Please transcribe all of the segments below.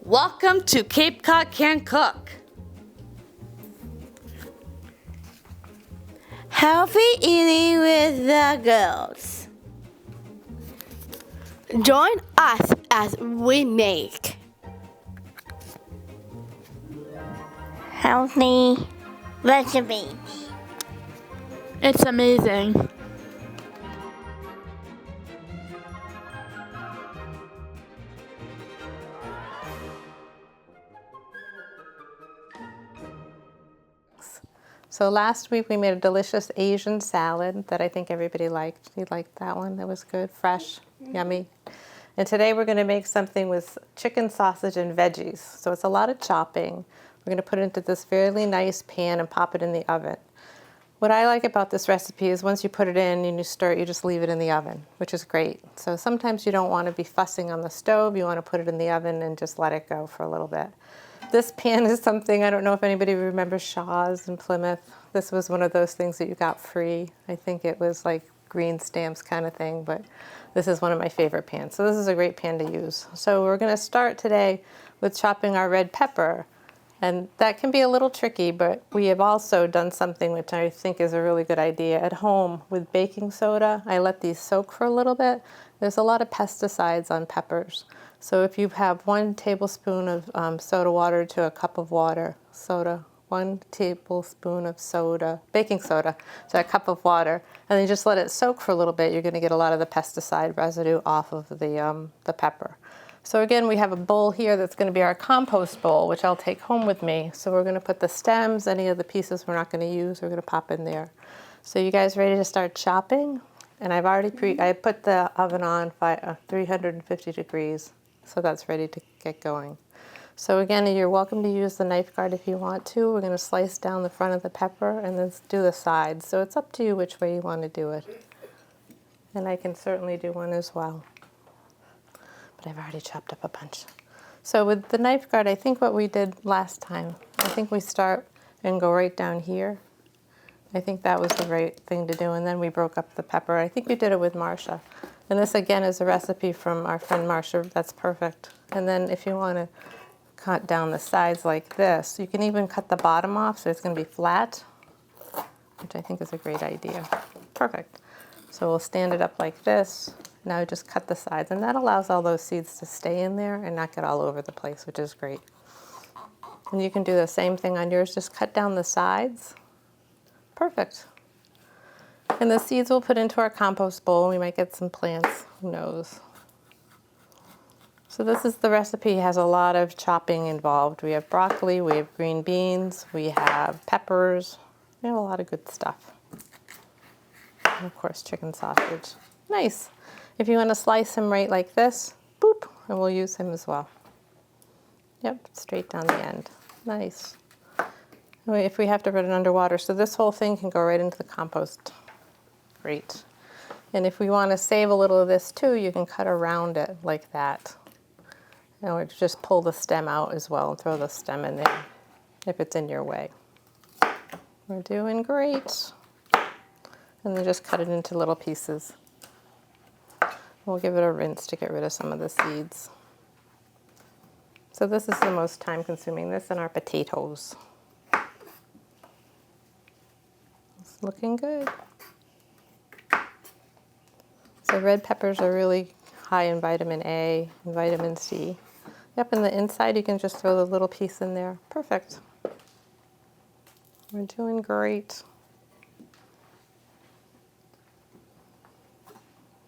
Welcome to CapeCodCAN Cook. Healthy eating with the girls. Join us as we make healthy recipes. It's amazing. So last week we made a delicious Asian salad that I think everybody liked. You liked that one? That was good, fresh, yummy. And today we're going to make something with chicken sausage and veggies. So it's a lot of chopping. We're going to put it into this really nice pan and pop it in the oven. What I like about this recipe is once you put it in and you stir it, you just leave it in the oven, which is great. So sometimes you don't want to be fussing on the stove. You want to put it in the oven and just let it go for a little bit. This pan is something, I don't know if anybody remembers Shaw's in Plymouth. This was one of those things that you got free. I think it was like green stamps kind of thing, but this is one of my favorite pans. So this is a great pan to use. So we're going to start today with chopping our red pepper. And that can be a little tricky, but we have also done something which I think is a really good idea at home with baking soda. I let these soak for a little bit. There's a lot of pesticides on peppers. So if you have 1 tablespoon of soda water to a cup of water, 1 tablespoon of soda, baking soda to a cup of water, and then just let it soak for a little bit, you're going to get a lot of the pesticide residue off of the pepper. So again, we have a bowl here that's going to be our compost bowl, which I'll take home with me. So we're going to put the stems, any of the pieces we're not going to use, we're going to pop in there. So you guys ready to start chopping? And I've already I put the oven on 350 degrees. So that's ready to get going. So again, you're welcome to use the knife guard if you want to. We're going to slice down the front of the pepper and then do the sides. So it's up to you which way you want to do it. And I can certainly do one as well. But I've already chopped up a bunch. So with the knife guard, I think what we did last time, I think we start and go right down here. I think that was the right thing to do. And then we broke up the pepper. I think we did it with Marcia. And this again is a recipe from our friend Marcia. That's perfect. And then if you want to cut down the sides like this, you can even cut the bottom off so it's going to be flat, which I think is a great idea. Perfect. So we'll stand it up like this. Now just cut the sides. And that allows all those seeds to stay in there and not get all over the place, which is great. And you can do the same thing on yours. Just cut down the sides. Perfect. And the seeds we'll put into our compost bowl. We might get some plants, who knows. So this is the recipe, has a lot of chopping involved. We have broccoli, we have green beans, we have peppers. We have a lot of good stuff. And of course, chicken sausage. Nice. If you want to slice him right like this, boop, and we'll use him as well. Yep, straight down the end. Nice. If we have to put it underwater, so this whole thing can go right into the compost. Great. And if we want to save a little of this too, you can cut around it like that. Or just pull the stem out as well and throw the stem in there if it's in your way. We're doing great. And then just cut it into little pieces. We'll give it a rinse to get rid of some of the seeds. So this is the most time consuming, this and our potatoes. It's looking good. So red peppers are really high in vitamin A and vitamin C. Yep, and the inside you can just throw the little piece in there. Perfect. We're doing great.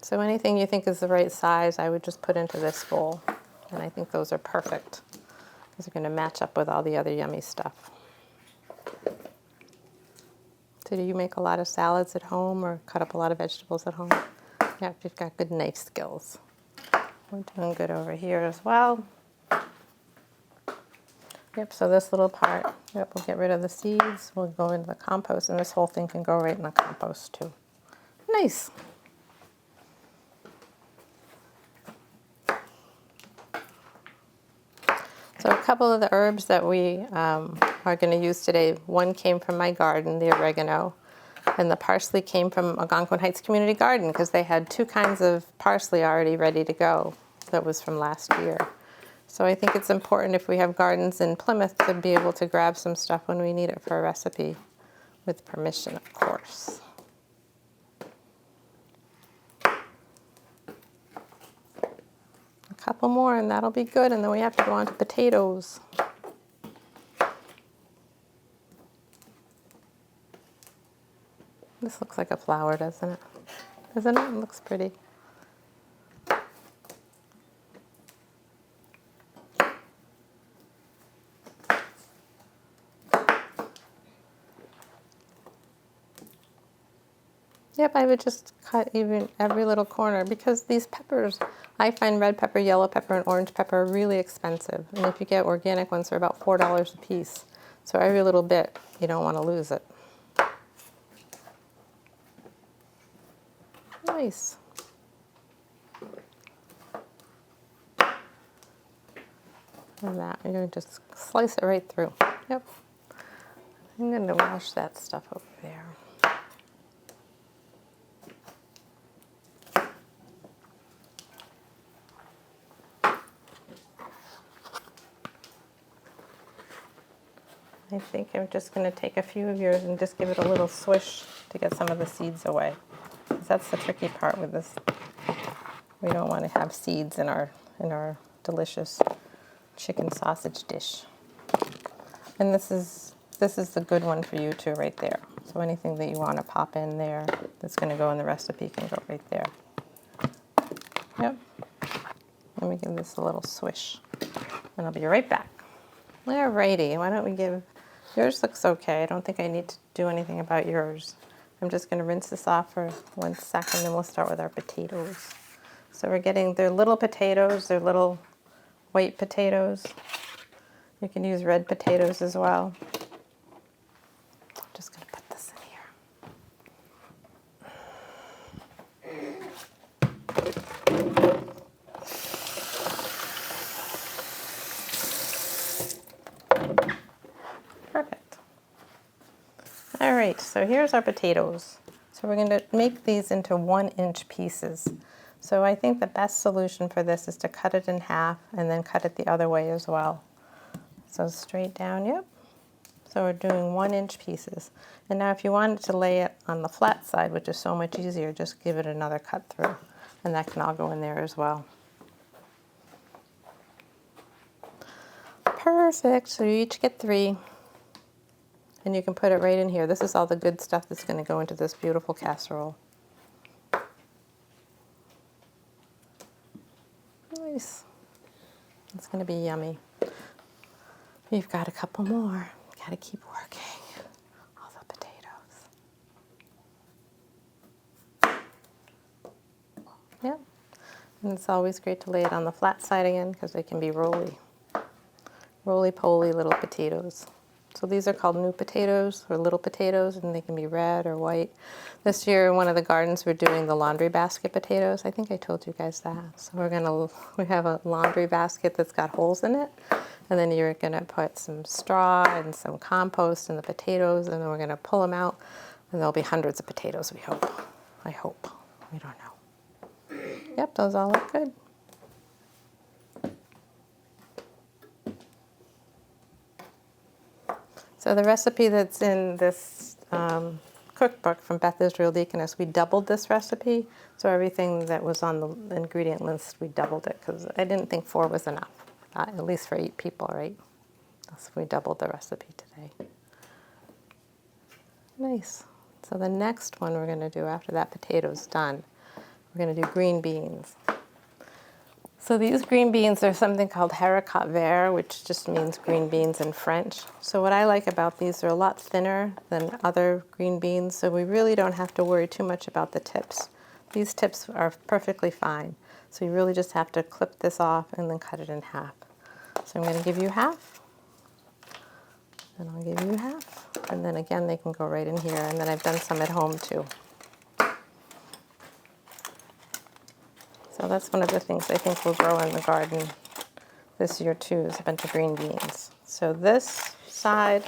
So anything you think is the right size, I would just put into this bowl. And I think those are perfect because they're going to match up with all the other yummy stuff. So do you make a lot of salads at home or cut up a lot of vegetables at home? Yeah, you've got good knife skills. We're doing good over here as well. Yep, so this little part, yep, we'll get rid of the seeds. We'll go into the compost, and this whole thing can go right in the compost too. Nice. So a couple of the herbs that we are going to use today, one came from my garden, the oregano, and the parsley came from Algonquin Heights Community Garden because they had 2 kinds of parsley already ready to go that was from last year. So I think it's important if we have gardens in Plymouth to be able to grab some stuff when we need it for a recipe, with permission, of course. A couple more and that'll be good, and then we have to go on to potatoes. This looks like a flower, doesn't it? Doesn't it? It looks pretty. Yep, I would just cut even every little corner, because these peppers, I find red pepper, yellow pepper, and orange pepper are really expensive. And if you get organic ones, they're about $4 a piece. So every little bit, you don't want to lose it. Nice. And that, you're going to just slice it right through. Yep. I'm going to wash that stuff over there. I think I'm just going to take a few of yours and just give it a little swish to get some of the seeds away. 'Cause that's the tricky part with this. We don't want to have seeds in our delicious chicken sausage dish. And this is the good one for you too, right there. So anything that you want to pop in there that's going to go in the recipe can go right there. Yep. Let me give this a little swish, and I'll be right back. Alrighty, why don't we give, yours looks okay. I don't think I need to do anything about yours. I'm just going to rinse this off for 1 second, and we'll start with our potatoes. So we're getting, they're little potatoes, they're little white potatoes. You can use red potatoes as well. I'm just going to put this in here. Perfect. All right, so here's our potatoes. So we're going to make these into 1-inch pieces. So I think the best solution for this is to cut it in half and then cut it the other way as well. So straight down, yep. So we're doing 1-inch pieces. And now if you wanted to lay it on the flat side, which is so much easier, just give it another cut through. And that can all go in there as well. Perfect, so you each get 3. And you can put it right in here. This is all the good stuff that's going to go into this beautiful casserole. Nice. It's going to be yummy. We've got a couple more. Got to keep working. All the potatoes. Yep. And it's always great to lay it on the flat side again because they can be roly-poly little potatoes. So these are called new potatoes or little potatoes, and they can be red or white. This year in one of the gardens we're doing the laundry basket potatoes. I think I told you guys that. So we have a laundry basket that's got holes in it, and then you're gonna put some straw and some compost in the potatoes, and then we're gonna pull them out, and there'll be hundreds of potatoes, we hope. I hope. We don't know. Yep, those all look good. So the recipe that's in this cookbook from Beth Israel Deaconess, we doubled this recipe. So everything that was on the ingredient list, we doubled it because I didn't think 4 was enough, at least for 8 people, right? So we doubled the recipe today. Nice. So the next one we're going to do after that potato's done, we're going to do green beans. So these green beans are something called haricots verts, which just means green beans in French. So what I like about these, they're a lot thinner than other green beans, so we really don't have to worry too much about the tips. These tips are perfectly fine. So you really just have to clip this off and then cut it in half. So I'm going to give you half, and I'll give you half, and then again they can go right in here, and then I've done some at home too. So that's one of the things I think will grow in the garden this year too, is a bunch of green beans. So this side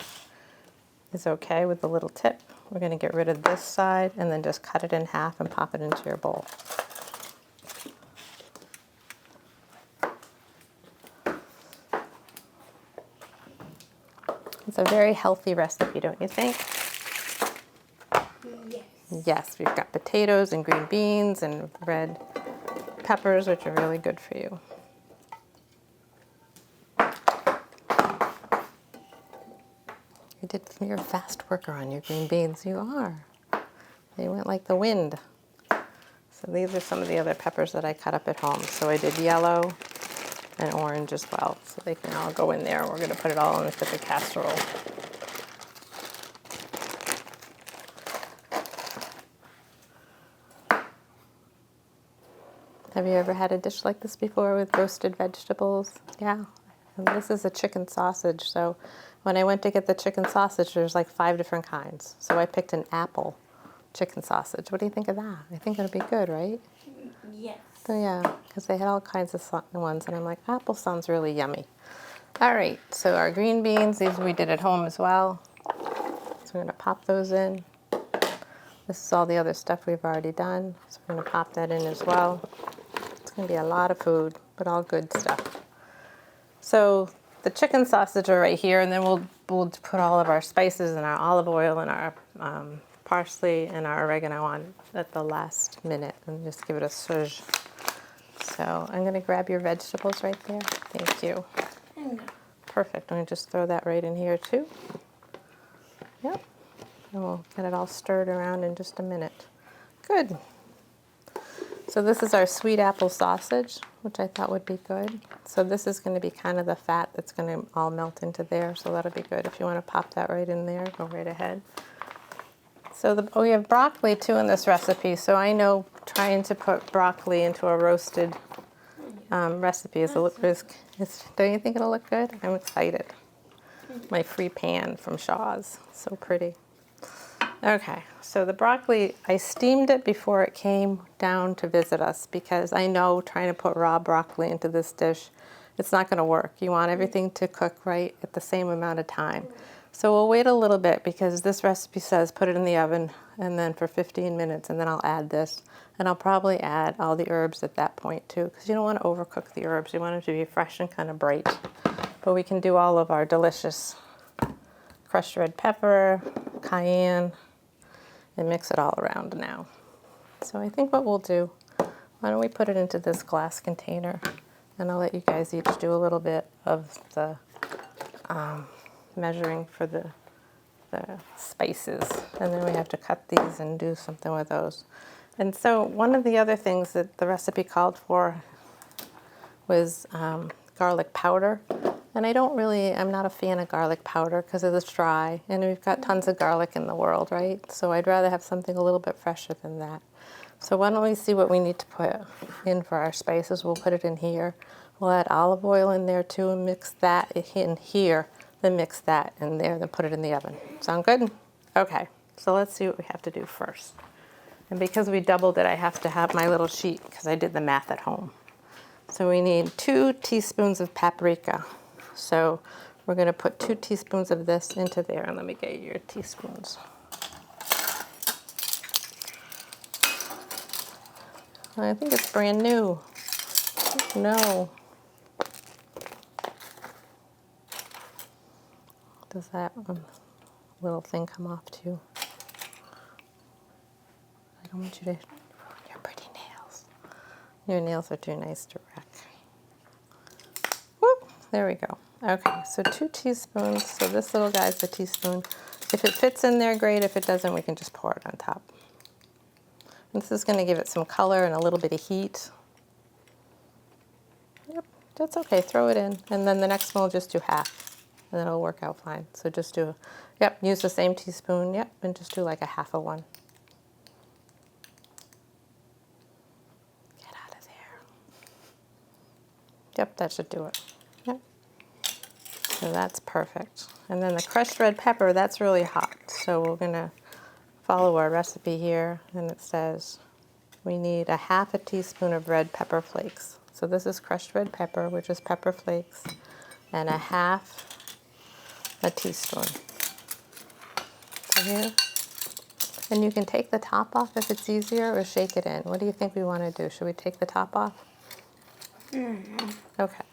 is okay with the little tip. We're going to get rid of this side and then just cut it in half and pop it into your bowl. It's a very healthy recipe, don't you think? Yes. Yes, we've got potatoes and green beans and red peppers, which are really good for you. You're a fast worker on your green beans. You are. They went like the wind. So these are some of the other peppers that I cut up at home. So I did yellow and orange as well. So they can all go in there. We're going to put it all into the casserole. Have you ever had a dish like this before with roasted vegetables? Yeah. And this is a chicken sausage. So when I went to get the chicken sausage, there's like 5 different kinds. So I picked an apple chicken sausage. What do you think of that? I think it'll be good, right? Yes. So yeah, because they had all kinds of ones, and I'm like, apple sounds really yummy. All right, so our green beans, these we did at home as well. So we're gonna pop those in. This is all the other stuff we've already done. So we're gonna pop that in as well. It's gonna be a lot of food, but all good stuff. So the chicken sausage are right here, and then we'll put all of our spices and our olive oil and our parsley and our oregano on at the last minute and just give it a swirl. So I'm going to grab your vegetables right there. Thank you. Perfect. I'm going to just throw that right in here too. Yep. And we'll get it all stirred around in just a minute. Good. So this is our sweet apple sausage, which I thought would be good. So this is going to be kind of the fat that's going to all melt into there. So that'll be good. If you want to pop that right in there, go right ahead. So we have broccoli too in this recipe. So I know trying to put broccoli into a roasted recipe is don't you think it'll look good? I'm excited. My free pan from Shaw's. So pretty. Okay, so the broccoli, I steamed it before it came down to visit us because I know trying to put raw broccoli into this dish, it's not going to work. You want everything to cook right at the same amount of time. So we'll wait a little bit because this recipe says put it in the oven and then for 15 minutes and then I'll add this. And I'll probably add all the herbs at that point too because you don't want to overcook the herbs. You want them to be fresh and kind of bright. But we can do all of our delicious crushed red pepper, cayenne, and mix it all around now. So I think what we'll do, why don't we put it into this glass container and I'll let you guys each do a little bit of the measuring for the spices, and then we have to cut these and do something with those. And so one of the other things that the recipe called for was garlic powder. And I'm not a fan of garlic powder because it's dry, and we've got tons of garlic in the world, right? So I'd rather have something a little bit fresher than that. So why don't we see what we need to put in for our spices. We'll put it in here. We'll add olive oil in there too and mix that in here, then mix that in there, then put it in the oven. Sound good? Okay, so let's see what we have to do first. And because we doubled it, I have to have my little sheet because I did the math at home. So we need 2 teaspoons of paprika. So we're going to put 2 teaspoons of this into there, and let me get your teaspoons. I think it's brand new. No. Does that little thing come off too? I don't want you to ruin your pretty nails. Your nails are too nice to wreck. Whoop, there we go. Okay, so 2 teaspoons. So this little guy's a teaspoon. If it fits in there, great. If it doesn't, we can just pour it on top. And this is going to give it some color and a little bit of heat. Yep, that's okay. Throw it in. And then the next one we'll just do half. And then it'll work out fine. So just do, use the same teaspoon. Yep, and just do like a half of one. Get out of there. Yep, that should do it. Yep. So that's perfect. And then the crushed red pepper, that's really hot. So we're going to follow our recipe here, and it says we need a half a teaspoon of red pepper flakes. So this is crushed red pepper, which is pepper flakes, and a half a teaspoon. So here. And you can take the top off if it's easier, or shake it in. What do you think we want to do? Should we take the top off? Okay.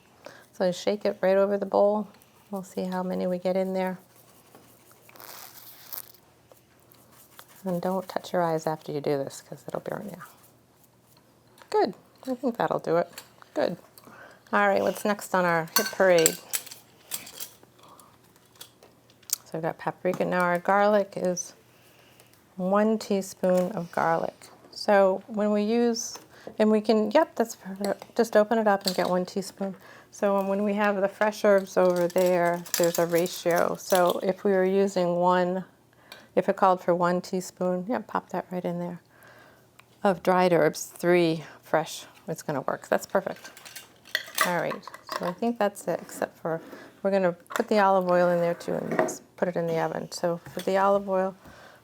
So shake it right over the bowl. We'll see how many we get in there. And don't touch your eyes after you do this because it'll burn you. Good. I think that'll do it. Good. All right, what's next on our hit parade? So I've got paprika. Now our garlic is 1 teaspoon of garlic. So when we use, and we can, yep, that's perfect. Just open it up and get 1 teaspoon. So when we have the fresh herbs over there, there's a ratio. So if we were using 1, if it called for 1 teaspoon, yeah, pop that right in there, of dried herbs, 3 fresh, it's gonna work. That's perfect. All right, so I think that's it, except for, we're gonna put the olive oil in there too and put it in the oven. So for the olive oil,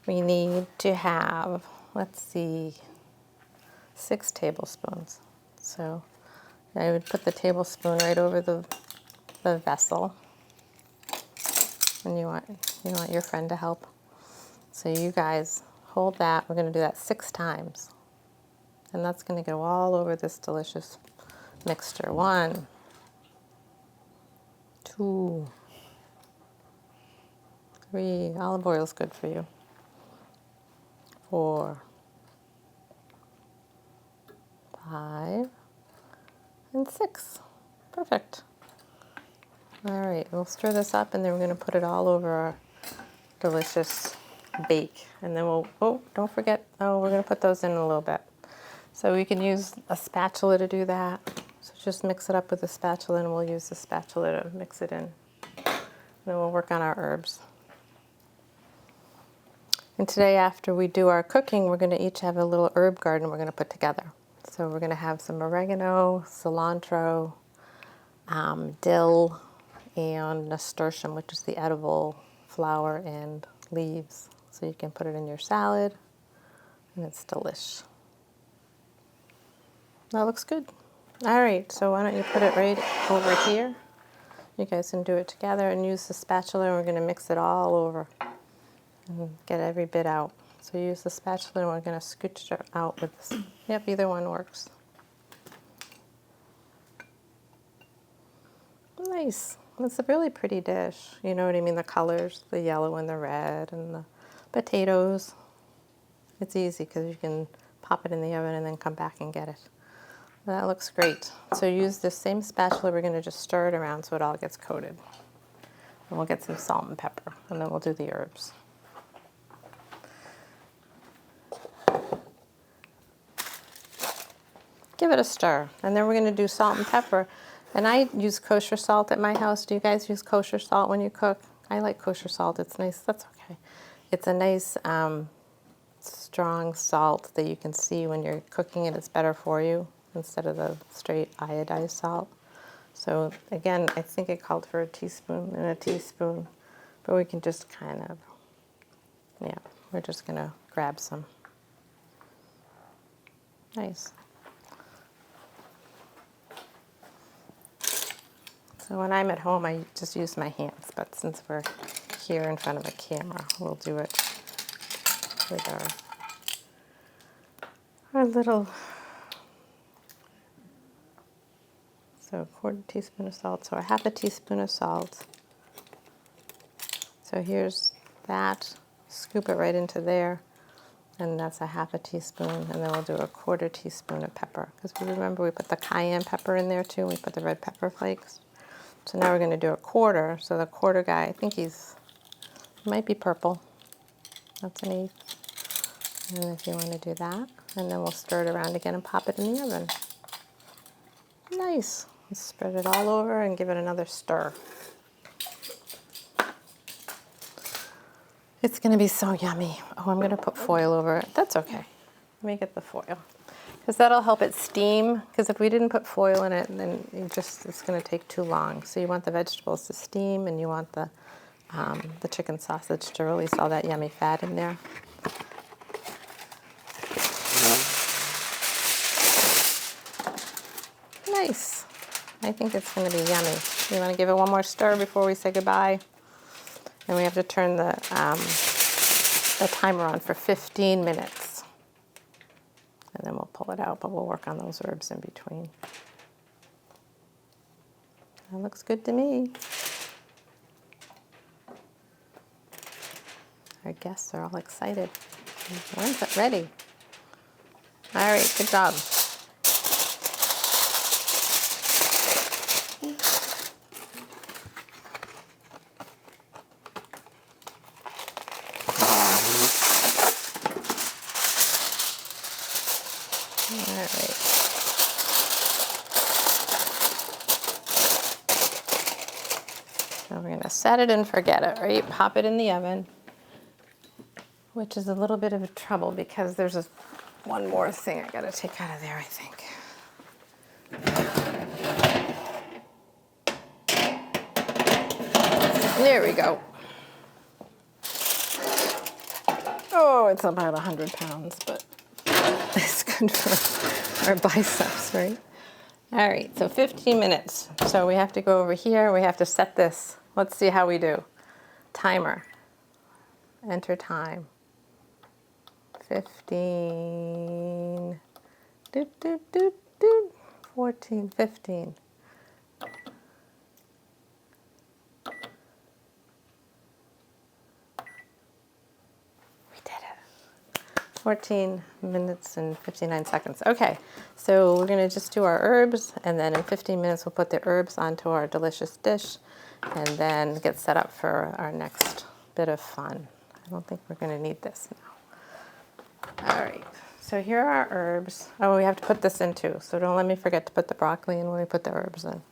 we need to have, let's see, 6 tablespoons. So I would put the tablespoon right over the vessel. And you want your friend to help. So you guys hold that. We're going to do that 6 times. And that's going to go all over this delicious mixture. 1, 2, 3. Olive oil is good for you. 4, 5, and 6. Perfect. All right, we'll stir this up and then we're going to put it all over our delicious bake. And then we'll, oh, don't forget, oh, we're going to put those in a little bit. So we can use a spatula to do that. So just mix it up with a spatula and we'll use the spatula to mix it in. And then we'll work on our herbs. And today after we do our cooking, we're going to each have a little herb garden we're going to put together. So we're going to have some oregano, cilantro, dill, and nasturtium, which is the edible flower and leaves. So you can put it in your salad, and it's delish. That looks good. All right, so why don't you put it right over here? You guys can do it together and use the spatula, and we're going to mix it all over and get every bit out. So use the spatula, and we're going to scooch it out with this. Yep, either one works. Nice. It's a really pretty dish. You know what I mean? The colors, the yellow and the red, and the potatoes. It's easy because you can pop it in the oven and then come back and get it. That looks great. So use this same spatula. We're going to just stir it around so it all gets coated. And we'll get some salt and pepper, and then we'll do the herbs. Give it a stir, and then we're going to do salt and pepper. And I use kosher salt at my house. Do you guys use kosher salt when you cook? I like kosher salt. It's nice. That's okay. It's a nice, strong salt that you can see when you're cooking it. It's better for you instead of the straight iodized salt. So again, I think it called for a teaspoon and a teaspoon, but we can just kind of, yeah, we're just going to grab some. Nice. So when I'm at home, I just use my hands, but since we're here in front of a camera, we'll do it with our little, so 1/4 teaspoon of salt, so a 1/2 teaspoon of salt. So here's that, scoop it right into there, and that's a 1/2 teaspoon, and then we'll do a 1/4 teaspoon of pepper, because remember we put the cayenne pepper in there too, we put the red pepper flakes. So now we're going to do a 1/4. So the 1/4 guy, I think he might be purple. That's an 1/8. And if you want to do that, and then we'll stir it around again and pop it in the oven. Nice. Let's spread it all over and give it another stir. It's going to be so yummy. Oh, I'm going to put foil over it. That's okay. Let me get the foil. Because that'll help it steam. Because if we didn't put foil in it, then it's going to take too long. So you want the vegetables to steam, and you want the chicken sausage to release all that yummy fat in there. Nice. I think it's going to be yummy. You want to give it one more stir before we say goodbye. And we have to turn the timer on for 15 minutes. And then we'll pull it out, but we'll work on those herbs in between. That looks good to me. Our guests are all excited. When's it ready? All right, good job. All right. So we're going to set it and forget it, right? Pop it in the oven, which is a little bit of a trouble because there's one more thing I got to take out of there, I think. There we go. Oh, it's about 100 pounds, but it's good for our biceps, right? All right, so 15 minutes. So we have to go over here. We have to set this. Let's see how we do. Timer. Enter time. 15. Doot, doot, doot, doot. 14, 15. We did it. 14 minutes and 59 seconds. Okay, so we're going to just do our herbs, and then in 15 minutes we'll put the herbs onto our delicious dish and then get set up for our next bit of fun. I don't think we're going to need this now. All right, so here are our herbs. Oh, we have to put this in too, so don't let me forget to put the broccoli in when we put the herbs in.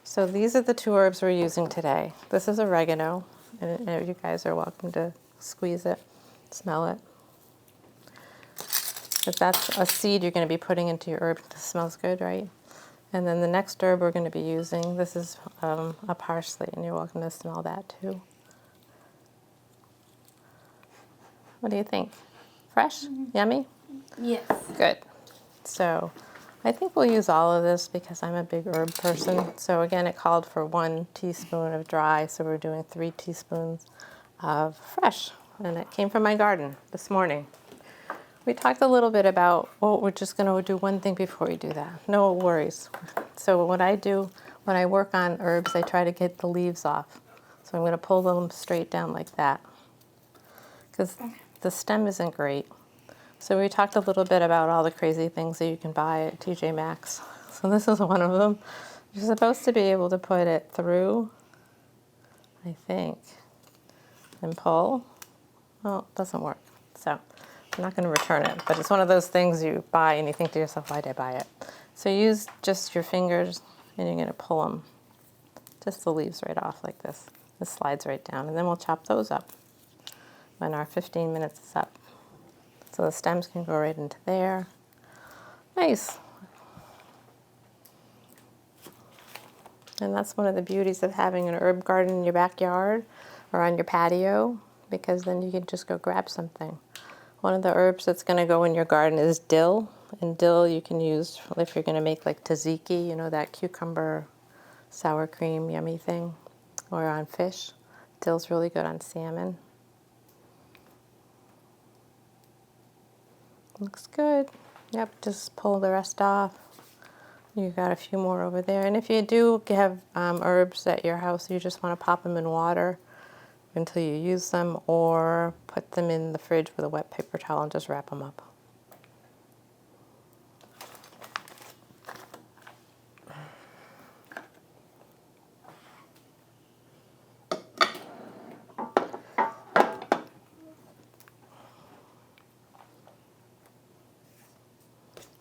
So these are the 2 herbs we're using today. This is oregano, and you guys are welcome to squeeze it, smell it. If that's a seed you're going to be putting into your herb, it smells good, right? And then the next herb we're going to be using, this is a parsley, and you're welcome to smell that too. What do you think? Fresh? Yummy? Yes. Good. So I think we'll use all of this because I'm a big herb person. So again, it called for 1 teaspoon of dry, so we're doing 3 teaspoons of fresh. And it came from my garden this morning. We talked a little bit about, well, we're just going to do one thing before we do that. No worries. So what I do when I work on herbs, I try to get the leaves off. So I'm going to pull them straight down like that because the stem isn't great. So we talked a little bit about all the crazy things that you can buy at TJ Maxx. So this is one of them. You're supposed to be able to put it through, I think, and pull. Well, it doesn't work. So I'm not going to return it, but it's one of those things you buy and you think to yourself, why did I buy it? So use just your fingers and you're going to pull them, just the leaves right off like this. This slides right down, and then we'll chop those up when our 15 minutes is up. So the stems can go right into there. Nice. And that's one of the beauties of having an herb garden in your backyard or on your patio, because then you can just go grab something. One of the herbs that's going to go in your garden is dill. And dill you can use if you're going to make like tzatziki, you know, that cucumber sour cream yummy thing, or on fish. Dill's really good on salmon. Looks good. Yep, just pull the rest off. You got a few more over there. And if you do have herbs at your house, you just want to pop them in water until you use them, or put them in the fridge with a wet paper towel and just wrap them up.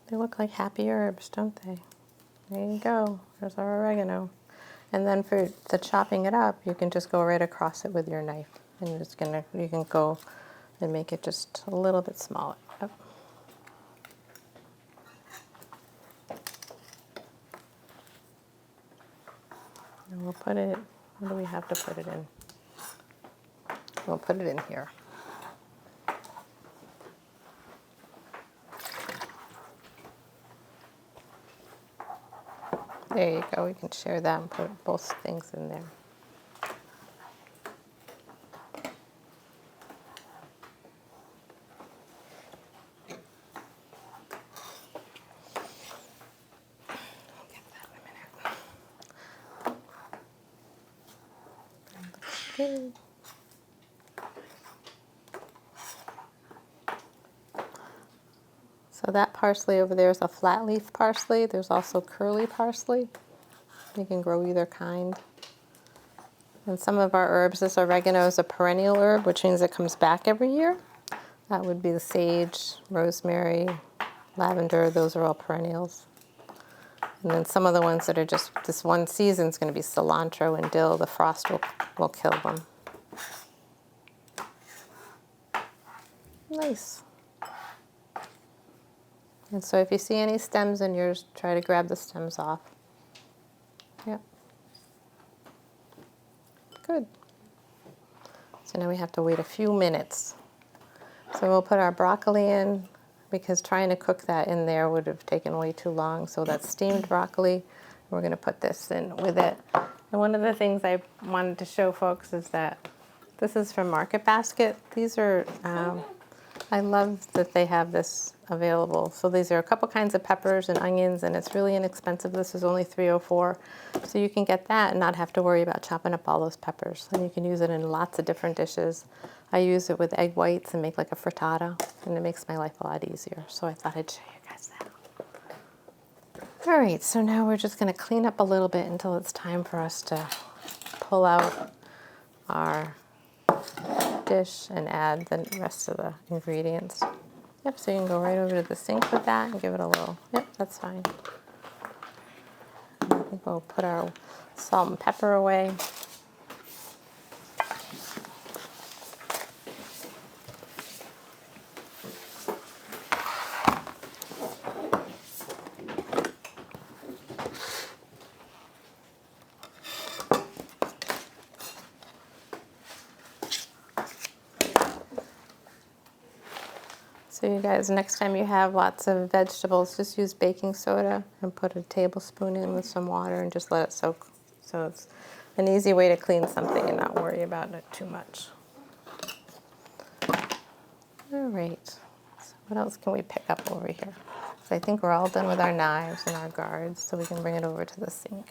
They look like happy herbs, don't they? There you go. There's our oregano. And then for the chopping it up, you can just go right across it with your knife. And you can go and make it just a little bit smaller. Yep. And we'll put it, what do we have to put it in? We'll put it in here. There you go, we can share that and put both things in there. I'll get that in a minute. Good. So that parsley over there is a flat leaf parsley. There's also curly parsley. You can grow either kind. And some of our herbs, this oregano is a perennial herb, which means it comes back every year. That would be the sage, rosemary, lavender. Those are all perennials. And then some of the ones that are just this one season is going to be cilantro and dill. The frost will kill them. Nice. And so if you see any stems in yours, try to grab the stems off. Yep. Good. So now we have to wait a few minutes. So we'll put our broccoli in, because trying to cook that in there would have taken way too long. So that's steamed broccoli. We're going to put this in with it. And one of the things I wanted to show folks is that this is from Market Basket. These are, I love that they have this available. So these are a couple kinds of peppers and onions, and it's really inexpensive. This is only $3.04. So you can get that and not have to worry about chopping up all those peppers. And you can use it in lots of different dishes. I use it with egg whites and make like a frittata, and it makes my life a lot easier. So I thought I'd show you guys that. All right, so now we're just going to clean up a little bit until it's time for us to pull out our dish and add the rest of the ingredients. Yep, so you can go right over to the sink with that and give it a little, yep, that's fine. I think we'll put our salt and pepper away. So you guys, next time you have lots of vegetables, just use baking soda and put a tablespoon in with some water and just let it soak. So it's an easy way to clean something and not worry about it too much. All right, so what else can we pick up over here? So I think we're all done with our knives and our guards, so we can bring it over to the sink.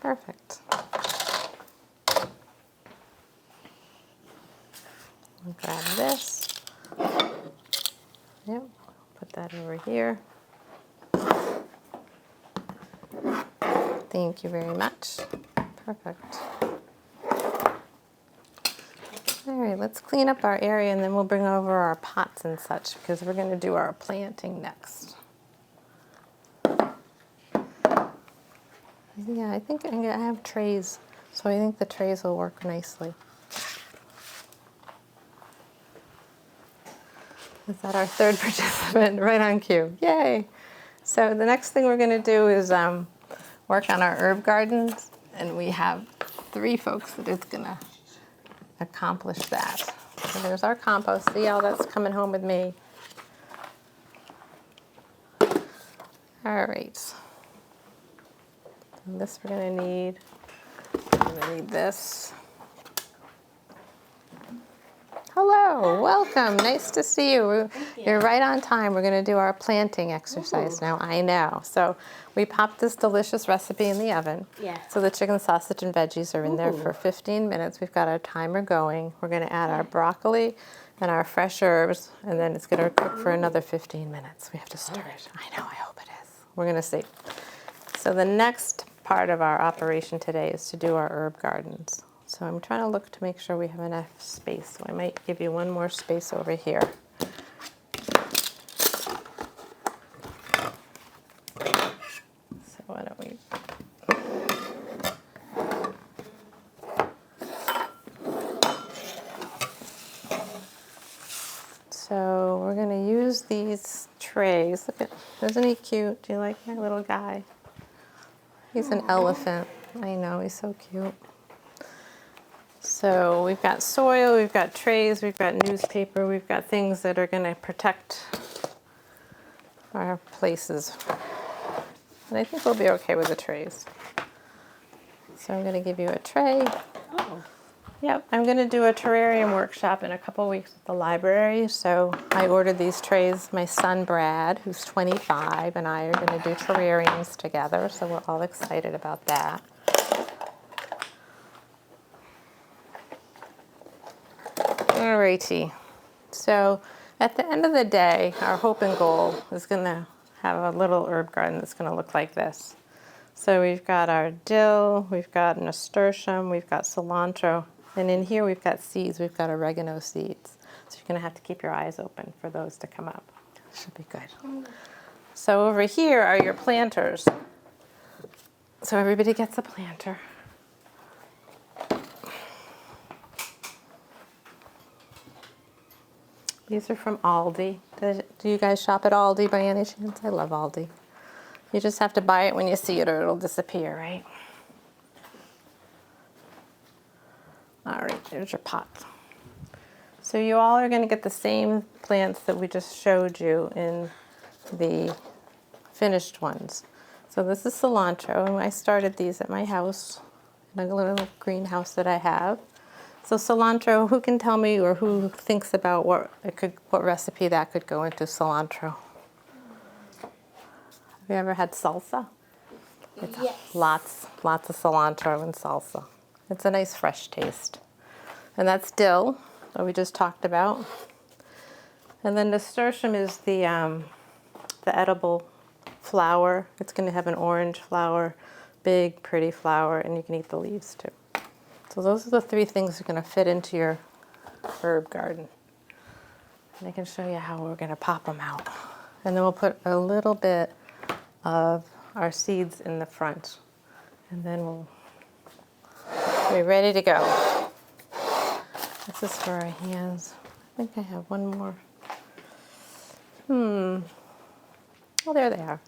Perfect. I'll grab this. Yep, put that over here. Thank you very much. Perfect. All right, let's clean up our area and then we'll bring over our pots and such, because we're going to do our planting next. Yeah, I think I have trays, so I think the trays will work nicely. Is that our third participant? Right on cue. Yay! So the next thing we're going to do is work on our herb gardens, and we have 3 folks that is going to accomplish that. So there's our compost. See how that's coming home with me. All right. And this we're going to need. We're going to need this. Hello, welcome. Nice to see you. You're right on time. We're going to do our planting exercise now. I know. So we popped this delicious recipe in the oven. Yeah. So the chicken sausage and veggies are in there for 15 minutes. We've got our timer going. We're going to add our broccoli and our fresh herbs, and then it's going to cook for another 15 minutes. We have to stir it. I know, I hope it is. We're going to see. So the next part of our operation today is to do our herb gardens. So I'm trying to look to make sure we have enough space. So I might give you one more space over here. So why don't we... So we're going to use these trays. Look at, isn't he cute? Do you like my little guy? He's an elephant. I know, he's so cute. So we've got soil, we've got trays, we've got newspaper, we've got things that are going to protect our places. And I think we'll be okay with the trays. So I'm going to give you a tray. Oh. Yep, I'm going to do a terrarium workshop in a couple weeks at the library. So I ordered these trays. My son Brad, who's 25, and I are going to do terrariums together. So we're all excited about that. righty. So at the end of the day, our hope and goal is going to have a little herb garden that's going to look like this. So we've got our dill, we've got nasturtium, we've got cilantro, and in here we've got seeds. We've got oregano seeds. So you're going to have to keep your eyes open for those to come up. Should be good. So over here are your planters. So everybody gets a planter. These are from Aldi. Do you guys shop at Aldi by any chance? I love Aldi. You just have to buy it when you see it or it'll disappear, right? All right, there's your pot. So you all are going to get the same plants that we just showed you in the finished ones. So this is cilantro, and I started these at my house, in a little greenhouse that I have. So cilantro, who can tell me or who thinks about what recipe that could go into cilantro? Have you ever had salsa? It's Yes. lots of cilantro in salsa. It's a nice fresh taste. And that's dill, that we just talked about. And then nasturtium is the edible flower. It's going to have an orange flower, big, pretty flower, and you can eat the leaves too. So those are the three things that are going to fit into your herb garden. And I can show you how we're going to pop them out. And then we'll put a little bit of our seeds in the front. And then we'll be ready to go. This is for our hands. I think I have one more. Oh, there they are.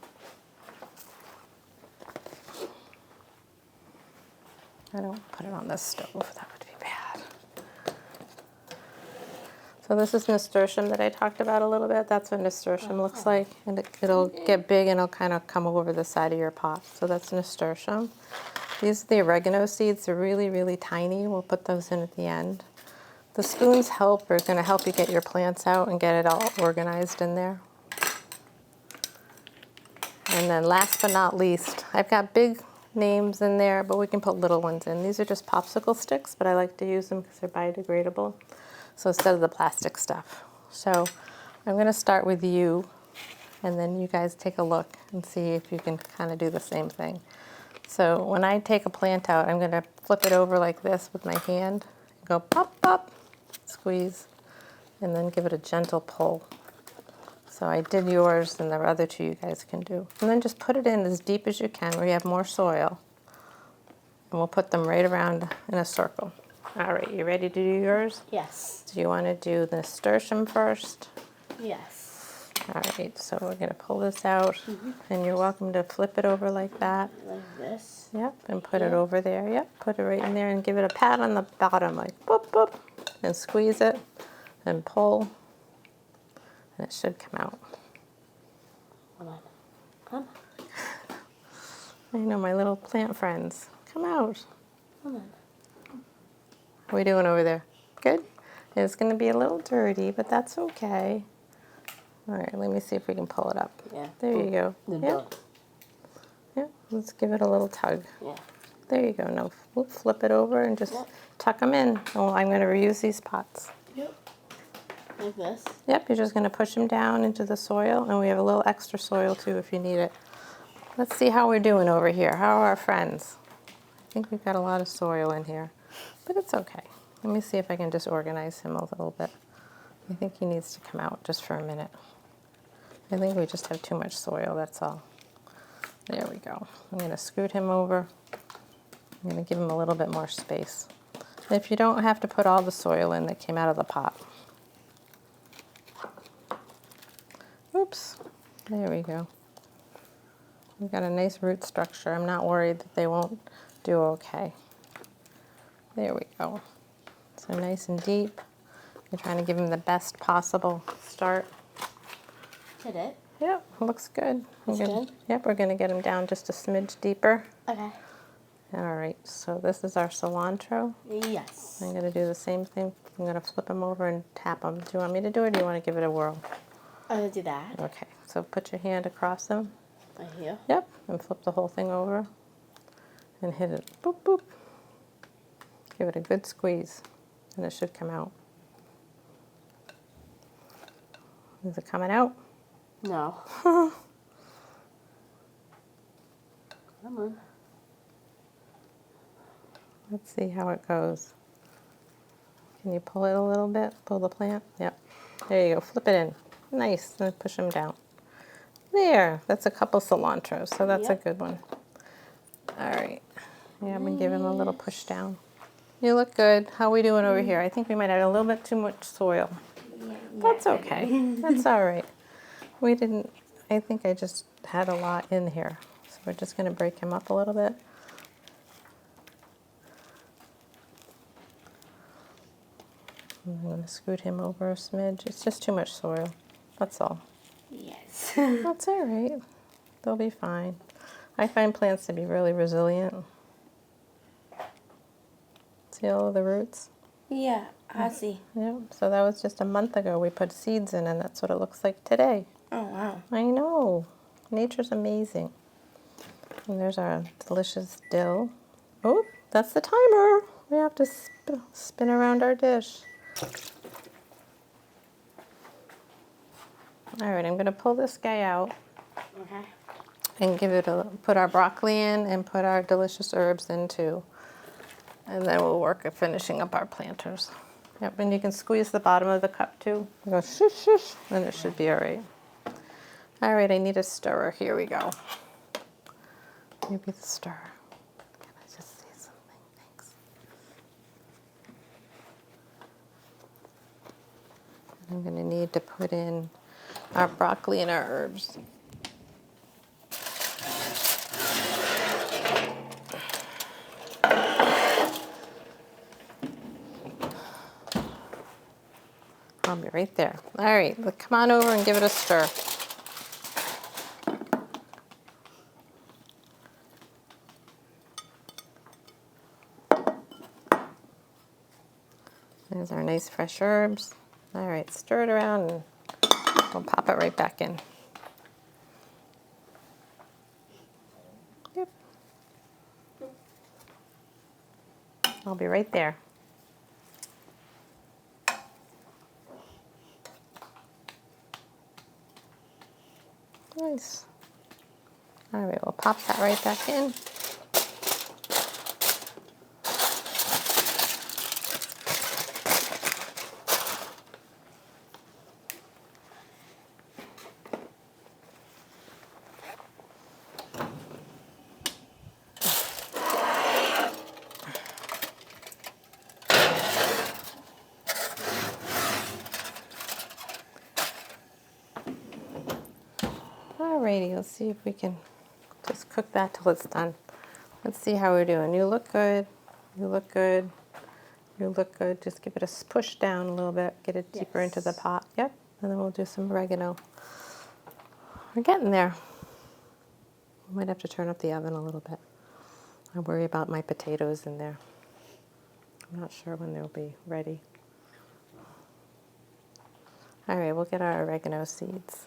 I don't put it on the stove. That would be bad. So this is nasturtium that I talked about a little bit. That's what nasturtium looks like. And it'll get big and it'll kind of come over the side of your pot. So that's nasturtium. These are the oregano seeds. They're really, really tiny. We'll put those in at the end. The spoons are going to help you get your plants out and get it all organized in there. And then last but not least, I've got big names in there, but we can put little ones in. These are just popsicle sticks, but I like to use them because they're biodegradable. So instead of the plastic stuff. So I'm going to start with you, and then you guys take a look and see if you can kind of do the same thing. So when I take a plant out, I'm going to flip it over like this with my hand, go pop, pop, squeeze, and then give it a gentle pull. So I did yours, and the other two you guys can do. And then just put it in as deep as you can where you have more soil. And we'll put them right around in a circle. All right, you ready to do yours? Yes. Do you want to do the nasturtium first? Yes. All right, so we're going to pull this out, and you're welcome to flip it over like that. Like this. Yep, and put it over there. Yep, put it right in there and give it a pat on the bottom, like boop, boop, and squeeze it and pull, and it should come out. Come on. Come on. I know my little plant friends. Come out. Come on. What are we doing over there? Good? It's going to be a little dirty, but that's okay. All right, let me see if we can pull it up. Yeah. There you go. Yep. Yep, let's give it a little tug. Yeah. There you go. Now we'll flip it over and just tuck them in. Oh, I'm going to reuse these pots. Yep. Like this. Yep, you're just going to push them down into the soil, and we have a little extra soil too if you need it. Let's see how we're doing over here. How are our friends? I think we've got a lot of soil in here, but it's okay. Let me see if I can just organize him a little bit. I think he needs to come out just for a minute. I think we just have too much soil, that's all. There we go. I'm going to scoot him over. I'm going to give him a little bit more space. If you don't have to put all the soil in that came out of the pot. Oops, there we go. We've got a nice root structure. I'm not worried that they won't do okay. There we go. So nice and deep. You're trying to give them the best possible start. Did it? Yep, looks good. Looks good? Yep, we're going to get them down just a smidge deeper. Okay. All right, so this is our cilantro. Yes. I'm going to do the same thing. I'm going to flip them over and tap them. Do you want me to do it, or do you want to give it a whirl? I'm going to do that. Okay, so put your hand across them. Right here. Yep, and flip the whole thing over and hit it. Boop, boop. Give it a good squeeze, and it should come out. Is it coming out? No. Come on. Let's see how it goes. Can you pull it a little bit? Pull the plant? Yep. There you go. Flip it in. Nice. And push them down. There. That's a couple cilantros, so that's a good one. All right. Yeah, I'm going to give him a little push down. You look good. How are we doing over here? I think we might have a little bit too much soil. That's okay. That's all right. We didn't, I think I just had a lot in here. So we're just going to break him up a little bit. I'm going to scoot him over a smidge. It's just too much soil. That's all. Yes. That's all right. They'll be fine. I find plants to be really resilient. See all of the roots? Yeah, I see. Yeah. So that was just a month ago. We put seeds in, and that's what it looks like today. Oh, wow. I know. Nature's amazing. And there's our delicious dill. Oh, that's the timer. We have to spin around our dish. All right, I'm going to pull this guy out. Okay. And give it put our broccoli in and put our delicious herbs in too. And then we'll work at finishing up our planters. Yep, and you can squeeze the bottom of the cup too. You go shush, shush, and it should be all right. All right, I need a stirrer. Here we go. Maybe the stirrer. Can I just say something? Thanks. I'm going to need to put in our broccoli and our herbs. I'll be right there. All right, come on over and give it a stir. There's our nice fresh herbs. All right, stir it around and we'll pop it right back in. Yep. I'll be right there. Nice. All right, we'll pop that right back in. Alrighty, let's see if we can just cook that till it's done. Let's see how we're doing. You look good. You look good. You look good. Just give it a push down a little bit. Get it deeper into the pot. Yep. And then we'll do some oregano. We're getting there. We might have to turn up the oven a little bit. I worry about my potatoes in there. I'm not sure when they'll be ready. All right, we'll get our oregano seeds,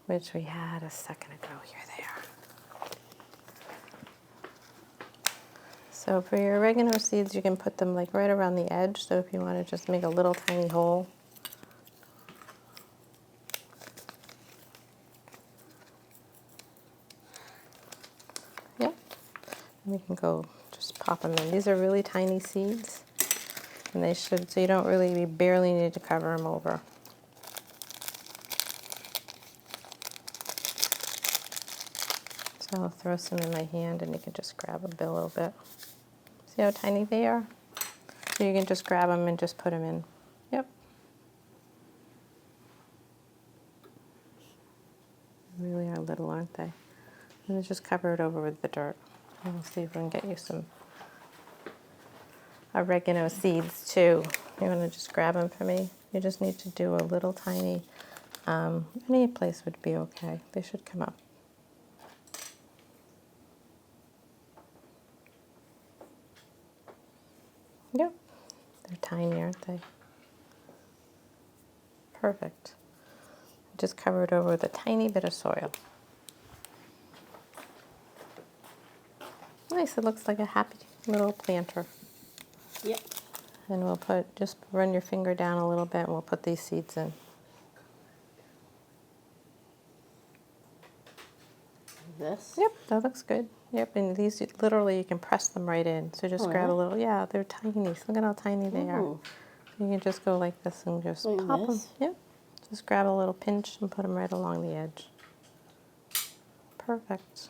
which we had a second ago. Here they are. So for your oregano seeds, you can put them like right around the edge. So if you want to just make a little tiny hole. Yep. And we can go just pop them in. These are really tiny seeds. And they should, so you don't really, you barely need to cover them over. So I'll throw some in my hand and you can just grab a little bit. See how tiny they are? So you can just grab them and just put them in. Yep. They really are little, aren't they? And then just cover it over with the dirt. And we'll see if we can get you some oregano seeds too. You want to just grab them for me? You just need to do a little tiny, any place would be okay. They should come up. Yep, they're tiny, aren't they? Perfect. Just cover it over with a tiny bit of soil. Nice, it looks like a happy little planter. Yep. And we'll just run your finger down a little bit and we'll put these seeds in. this. Yep, that looks good. Yep, and these literally you can press them right in. So just Oh, grab a really? little. Yeah, they're tiny. Look at how tiny they are. Ooh. You can just go like this and just Like pop them. this? Yep. Just grab a little pinch and put them right along the edge. Perfect.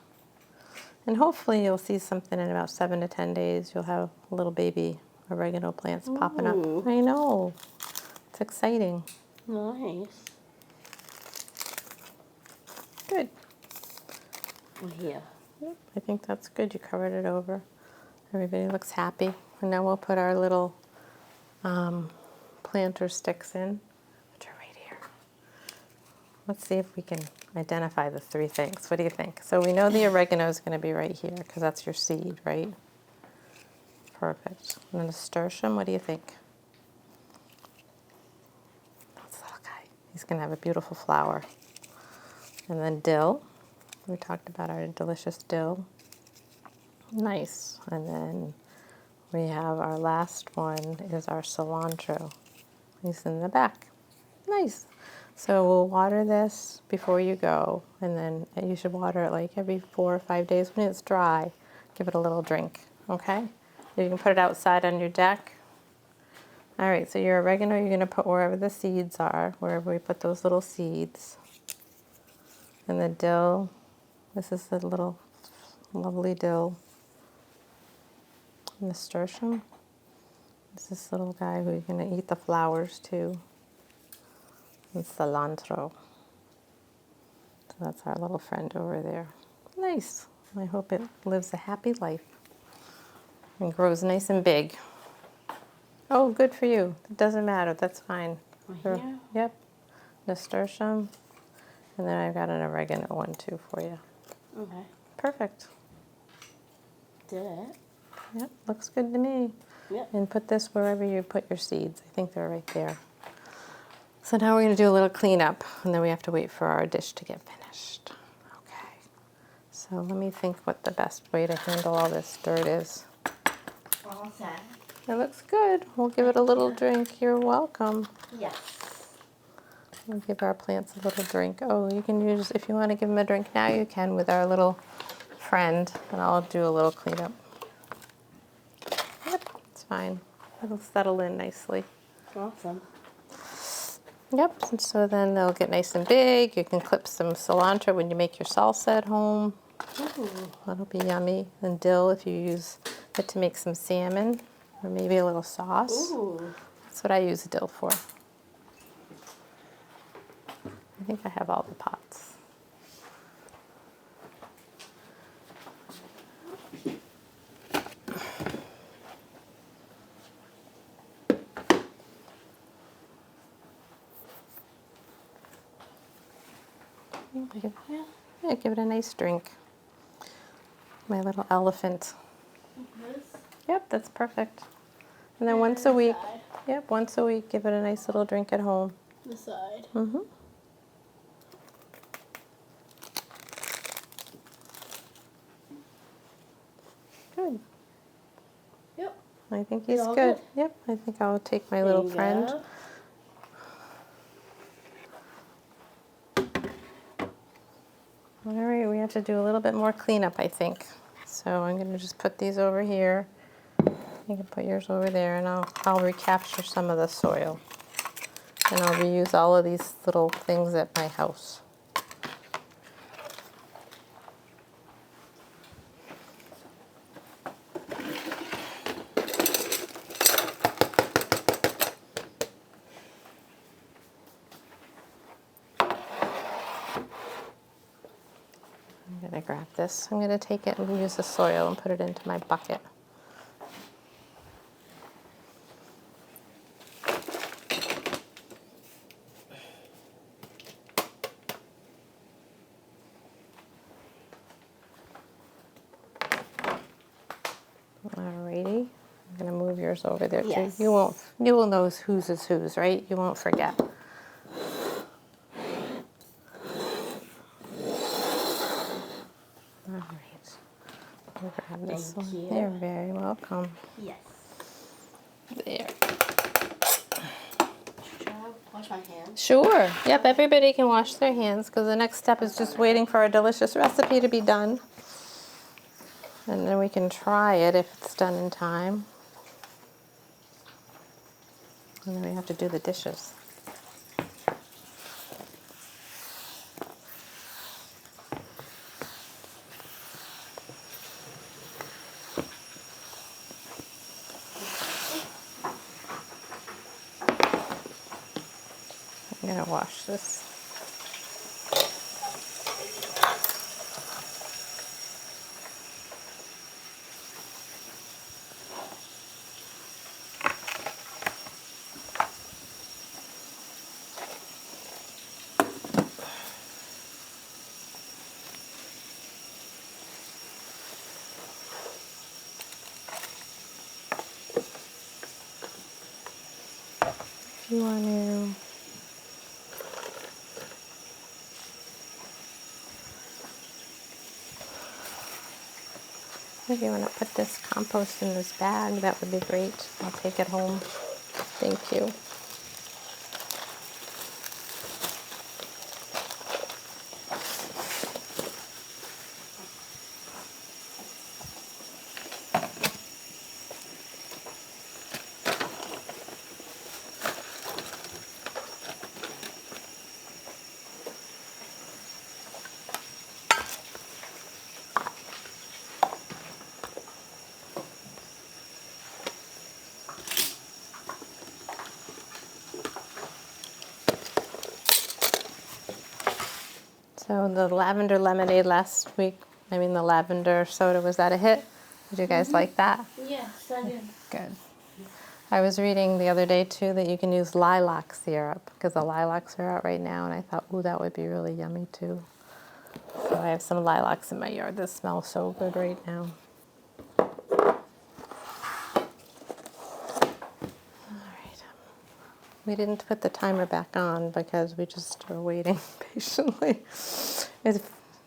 And hopefully you'll see something in about 7 to 10 days. You'll have little baby oregano plants popping up. Ooh. I know. It's exciting. Nice. Good. Oh, here. Yep, I think that's good. You covered it over. Everybody looks happy. And now we'll put our little planter sticks in, which are right here. Let's see if we can identify the 3 things. What do you think? So we know the oregano is going to be right here because that's your seed, right? Perfect. And then nasturtium, what do you think? That's the little guy. He's going to have a beautiful flower. And then dill. We talked about our delicious dill. Nice. And then we have our last one is our cilantro. He's in the back. Nice. So we'll water this before you go, and then you should water it like every 4 or 5 days. When it's dry, give it a little drink, okay? You can put it outside on your deck. All right, so your oregano you're gonna put wherever the seeds are, wherever we put those little seeds. And the dill, this is the little lovely dill. Nasturtium. This is this little guy who's going to eat the flowers too. And cilantro. So that's our little friend over there. Nice. I hope it lives a happy life and grows nice and big. Oh, good for you. It doesn't matter. That's fine. Right here? Yep. Nasturtium. And then I've got an oregano one too for you. Okay. Perfect. Did it? Yep, looks good to me. Yep. And put this wherever you put your seeds. I think they're right there. So now we're going to do a little cleanup, and then we have to wait for our dish to get finished. Okay. So let me think what the best way to handle all this dirt is. All set. It looks good. We'll give it a little drink. You're welcome. Yes. We'll give our plants a little drink. Oh, you can use, if you want to give them a drink now, you can with our little friend, and I'll do a little cleanup. Yep, it's fine. It'll settle in nicely. Awesome. Yep, and so then they'll get nice and big. You can clip some cilantro when you make your salsa at home. Ooh. That'll be yummy. And dill if you use it to make some salmon or maybe a little sauce. Ooh. That's what I use dill for. I think I have all the pots. Yeah, give it a nice drink. My little elephant. This? Yep, that's perfect. And then once a week, yep, once a week, give it a nice little drink at home. The side. Mm-hmm. Good. Yep. I think he's all good. good? Yep, I think I'll take my little There you friend. go. All right, we have to do a little bit more cleanup, I think. So I'm going to just put these over here. You can put yours over there, and I'll recapture some of the soil. And I'll reuse all of these little things at my house. I'm going to grab this. I'm going to take it and use the soil and put it into my bucket. Alrighty, I'm going to move yours over there Yes. too. You will know whose is whose, right? You won't forget. All right. We'll grab this Thank one. you. You're very welcome. Yes. There. wash my hands? Sure. Yep, everybody can wash their hands because the next step is just waiting for our delicious recipe to be done. And then we can try it if it's done in time. And then we have to do the dishes. I'm gonna wash this. If you want to If you want to put this compost in this bag, that would be great. I'll take it home. Thank you. So the lavender lemonade last week, the lavender soda, was that a hit? Did you guys like that? Yes, I did. Good. I was reading the other day too that you can use lilac syrup because the lilacs are out right now, and I thought, ooh, that would be really yummy too. So I have some lilacs in my yard that smell so good right now. We didn't put the timer back on because we just are waiting patiently.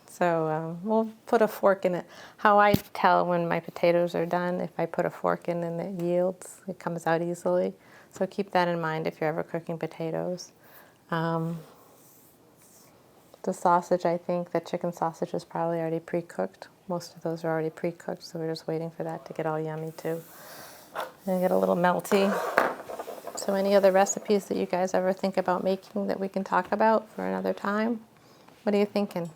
So we'll put a fork in it. How I tell when my potatoes are done, if I put a fork in and it yields, it comes out easily. So keep that in mind if you're ever cooking potatoes. The sausage, I think the chicken sausage is probably already pre-cooked. Most of those are already pre-cooked, so we're just waiting for that to get all yummy too. And get a little melty. So any other recipes that you guys ever think about making that we can talk about for another time? What are you thinking?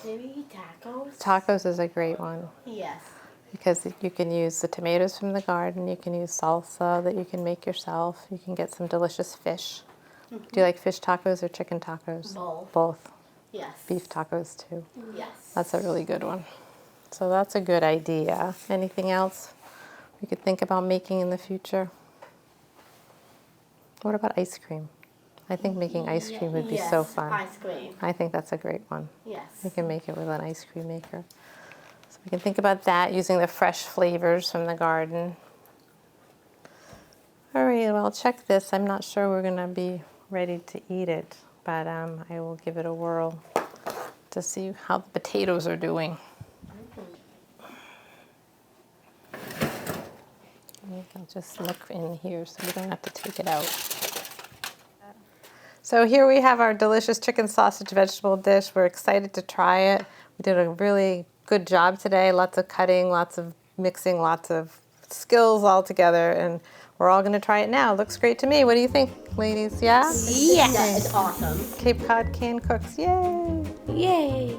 Maybe tacos? Tacos is a great one Yes. because you can use the tomatoes from the garden, you can use salsa that you can make yourself, you can get some delicious fish. Do you like fish tacos or chicken tacos? Both. Both. Yes. Beef tacos too. Yes. That's a really good one. So that's a good idea. Anything else we could think about making in the future? What about ice cream? I think making ice cream would be so fun. Ice cream. I think that's a great one. Yes. We can make it with an ice cream maker. So we can think about that using the fresh flavors from the garden. All right, well, check this. I'm not sure we're going to be ready to eat it, but I will give it a whirl to see how the potatoes are doing. I'll just look in here so we don't have to take it out. So here we have our delicious chicken sausage vegetable dish. We're excited to try it. We did a really good job today. Lots of cutting, lots of mixing, lots of skills all together, and we're all going to try it now. Looks great to me. What do you think, ladies? Yeah? Yeah, it's awesome. Cape Cod Can Cooks. Yay! Yay!